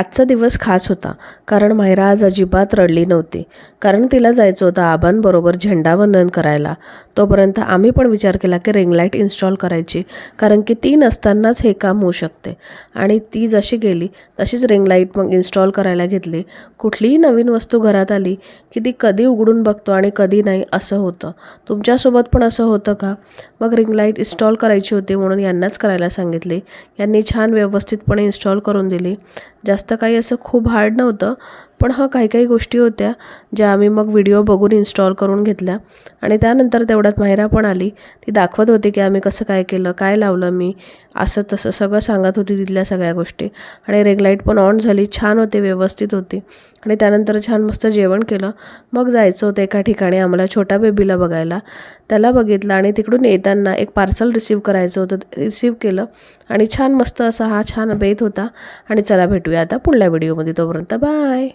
आजचा दिवस खास होता, कारण मायरा आज अजिबात रडली नव्हती. कारण तिला जायचं होतं आबांबरोबर झेंडावंदन करायला. तोपर्यंत आम्ही पण विचार केला की रिंग लाईट इन्स्टॉल करायची, कारण की ती नसतानाच हे काम होऊ शकते. आणि ती जशी गेली तशीच रिंग लाईट मग इन्स्टॉल करायला घेतली. कुठलीही नवीन वस्तू घरात आली की ती कधी उघडून बघतो आणि कधी नाही असं होतं. तुमच्यासोबत पण असं होतं का? मग रिंग लाईट इन्स्टॉल करायची होती म्हणून यांनाच करायला सांगितली. यांनी छान व्यवस्थितपणे इन्स्टॉल करून दिली. जास्त काही असं खूप हार्ड नव्हतं, पण काही काही गोष्टी होत्या ज्या आम्ही मग व्हिडिओ बघून इन्स्टॉल करून घेतल्या. आणि त्यानंतर तेवढ्यात मायरा पण आली. ती दाखवत होती की आम्ही कसं काय केलं, काय लावलं मी, असं तसं सगळं सांगत होती तिथल्या सगळ्या गोष्टी. आणि रिंग लाईट पण ऑन झाली, छान होते, व्यवस्थित होती. आणि त्यानंतर छान मस्त जेवण केलं. मग जायचं होतं एका ठिकाणी आम्हाला छोट्या बेबीला बघायला. त्याला बघितलं आणि तिकडून येताना एक पार्सल रिसीव्ह करायचं होतं, रिसीव्ह केलं. आणि छान मस्त असा हा छान बेत होता. आणि चला भेटूया आता पुढल्या व्हिडिओमध्ये. तोपर्यंत बाय.